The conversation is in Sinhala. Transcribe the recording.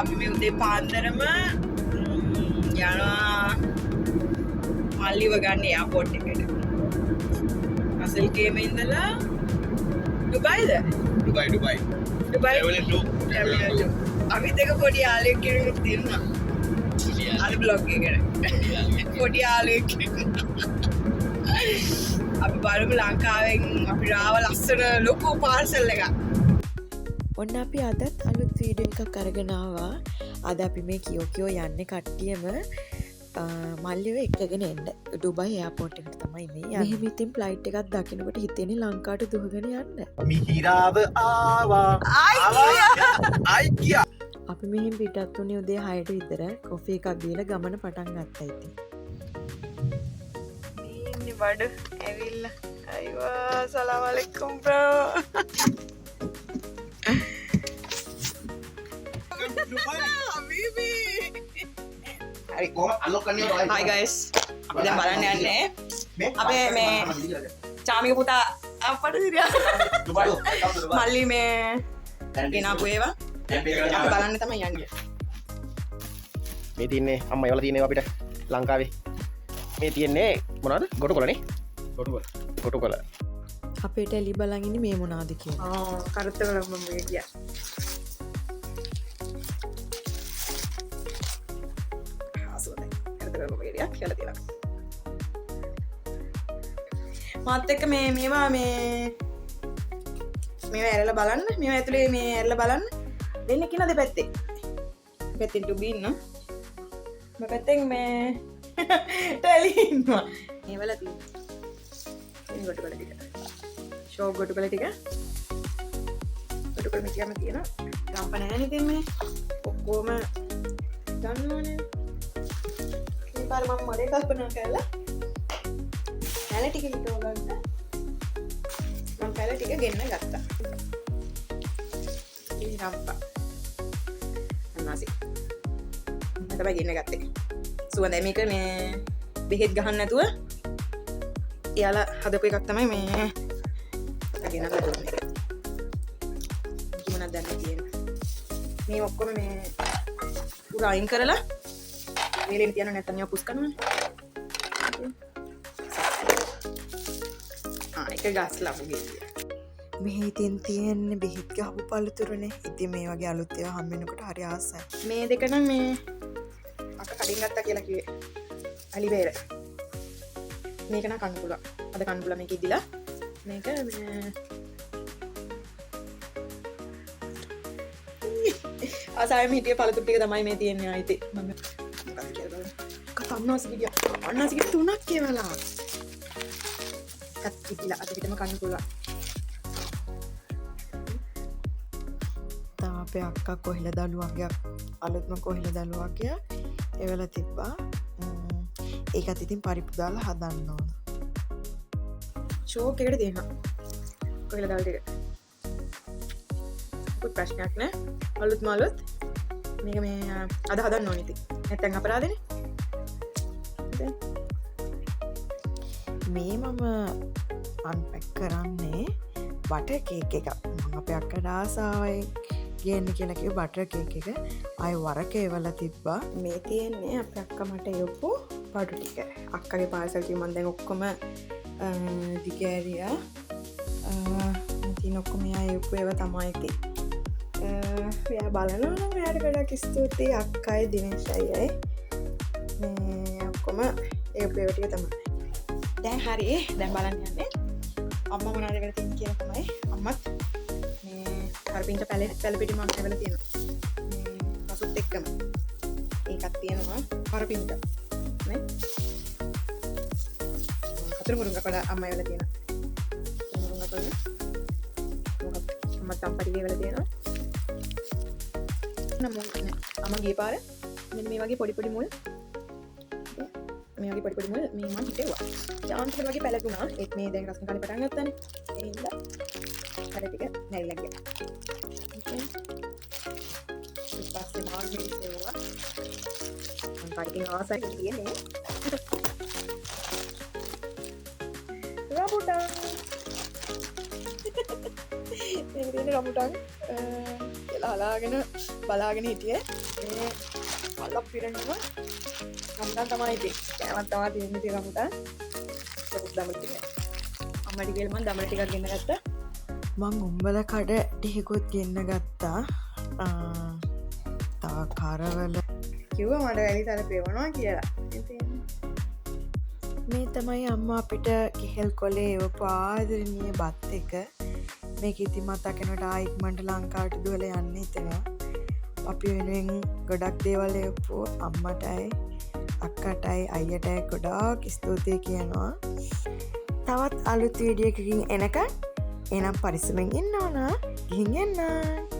අපි මේ උදේ පාන්දරම යනවා මල්ලිව ගන්න එයාපෝට් එකට. අසල්කේම ඉඳලා ඩුබයිද? ඩුබයි. අපි දෙක පොඩි යාළුවෙක් කෙනෙකුත් තියෙනවා. අද බ්ලොග් එකට. පොඩි යාළුවෙක්. අපි බලමු ලංකාවෙන් අපි රාව ලස්සන ලොකු පාර්සල් එකක්. ඔන්න අපි අදත් අලුත් වීඩියෝ එකක් අරගෙන ආවා. අද අපි මේ කියෝ යන්නේ කට්ටියම මල්ලිව එක්කගෙන එන්න ඩුබයි එයාපෝට් එකට තමයි මේ යන්නේ. මෙහෙම ඉතින් ෆ්ලයිට් එකක් දකින්නකොට හිතෙන්නේ ලංකාවට දුවගෙන යන්න. මිහිරාව ආවා. ආයි කියා. අපි මෙහෙම පිටත් උනේ උදේ 6ට විතර කොෆි එකක් දීලා ගමන පටන් ගත්තා ඉතින්. මේ ඉන්නේ බඩ ඇවිල්ලා. අයිවා සලාම් අලයිකුම් බ්‍රෝ. Hi guys. අපි දැන් බලන්න යන්නේ අපේ මේ චාමික පුතා අපට මල්ලි මේ ගෙනාපු ඒවා අපි බලන්න තමයි යන්නේ. මේ තියන්නේ අම්මයි වල තියෙනවා අපිට ලංකාවේ. මේ තියන්නේ මොනවද? ගොටුකොළනේ. ගොටුකොළ. අපේ ටෙලි බලන් ඉන්නේ මේ මොනවාද කියලා. කරත්තවල මම ගියා. මාත් එක්ක මේවා මේවා ඇරලා බලන්න. මේවා ඇතුලේ මේ ඇරලා බලන්න. දෙන්න කියන දෙපැත්තේ. පැත්තෙන් ටුබි ඉන්න. මම පැත්තෙන් මේ ටෙලි ඉන්නවා. මේවල තියෙනවා. මේ ගොටුකල ටික. ෂෝක් ගොටුකල ටික. ගොටුකල මෙච්චරම තියෙනවා. ගම්ප නැහැ නේද මේ. ඔක්කොම ගන්නවනේ. මේ පාර මම මඩේ කල්පනා කරලා කැල ටික හිටව ගන්න. මම කැල ටික ගෙන්න ගත්තා. ඉතින් රම්පා. අනාසි. මම තමයි ගෙන්න ගත්තේ. සුවඳ මේක මේ බෙහෙත් ගහන්න නැතුව එයාලා හදපු එකක් තමයි මේ ගෙනල්ලා දුන්නේ. මොනවද දැන් තියෙන්නේ? මේ ඔක්කොම මේ උර අයින් කරලා වේලෙන් තියන්න නැත්නම් ඒවා පුස් කරනවනේ. එක ගස්ලා පුගේ. මෙහි ඉතින් තියෙන්නේ බෙහෙත් ගහපු පළතුරුනේ. ඉතින් මේ වගේ අලුත් ඒවා හම් වෙනකොට හරි ආසයි. මේ දෙක නම් මේ අක කඩින් ගත්තා කියලා කිව්වේ. අලිබේර. මේක නම් කන්න පුළුවන්. අද කන්න පුළුවන් මේක ඉදිලා. මේක මේ ආසාවෙම හිටිය පළතුරු ටික තමයි මේ තියෙන්නේ ආයිති. මම මොකක්ද කියලා බලන්න. කතම්නාස් ගියා. අන්නාස් ගිය තුනක් කියලා. එකත් ඉදිලා අද පිටම කන්න පුළුවන්. තාම අපේ අක්කා කොහිල දළුවක්යක් අලුත්ම කොහිල දළුවක්ය එවල තිබ්බා. ඒකත් ඉතින් පරිප්පු දාලා හදන්න ඕන. ෂෝක් එකට දෙනවා. කොහිල දළු ටික. පුත් ප්‍රශ්නයක් නෑ. අලුත් මාළුත් මේක මේ අද හදන්න ඕනේ ඉතින්. නැත්නම් අපරාධනේ. මේ මම අන්පැක් කරන්නේ බටර් කේක් එකක්. මම අපේ අක්කට ආසාවයි ගේන්න කියලා කිව්ව බටර් කේක් එක. ආයෙ වරකේ වල තිබ්බා. මේ තියෙන්නේ අපේ අක්කා මට යොප්පු බඩු ටික. අක්කගේ පාර්සල් ටික මම දැන් ඔක්කොම දිගෑරියා. ඉතින් ඔක්කොම එයා යොප්පු ඒවා තමයි ඉතින්. එයා බලනවා නම් එයාට ගොඩක් ස්තුතියි අක්කයි දිනේශයයි. මේ ඔක්කොම යොප්පු ඒවා ටික තමයි. දැන් හරි දැන් බලන්න යන්නේ අම්මා මොනවද වෙලා තියෙන්නේ කියලා තමයි. අම්මත් මේ කරපින්ච පැල පිටි මම එවලා තියෙනවා. මේ පසුත් එක්කම ඒකක් තියෙනවා කරපින්ච නේ. කතර මුරුංගා කොළ අම්මා එවලා තියෙනවා. මුරුංගා කොළ මොකක්ද අම්මා තම්පටි එවලා තියෙනවා. නම අම්මා ගිය පාර මෙන්න මේ වගේ පොඩි පොඩි මුල් මේ වගේ පොඩි පොඩි මුල් මේ මම හිටෙව්වා. යාන්ත්‍රය වගේ පැලකුණා. ඒත් මේ දැන් රස්න කාලේ පටන් ගත්තානේ. ඒ හින්දා හරි ටික නැරිලා ගියා. ඊට පස්සේ මාල් මේසෙව්වා. මම කඩකින් ආසයි කියන්නේ. රබුටා. මේ දෙන්නේ රබුටා නිකන් කියලා හලාගෙන බලාගෙන හිටිය මල්ලක් පිරෙන්නවා සම්දන් තමයි ඉතින් කෑමක් තමයි තියෙන්නේ තිරමුට දමල ටික අම්මට කියලා මම දමල ටිකක් ගෙන්න ගත්තා මං උම්බල කඩ ටිකකුත් ගෙන්න ගත්තා තව කරවල කිව්වා මට වැලි තර පෙවනවා කියලා ඉතින් මේ තමයි අම්මා අපිට කෙහෙල් කොලේ එවපු ආදරණීය බත් එක මේක ඉතින් මතකනට ආයික්මන්ට ලංකාවට දුවලා යන්න හිතෙනවා අපි වෙනුවෙන් ගොඩක් දේවල් එවපු අම්මටයි අක්කටයි අයියටයි ගොඩාක් ස්තුතියි කියනවා තවත් අලුත් වීඩියෝ එකකින් එනකන් එනම් පරිස්සමෙන් ඉන්න ඕන ගිහින් එන්න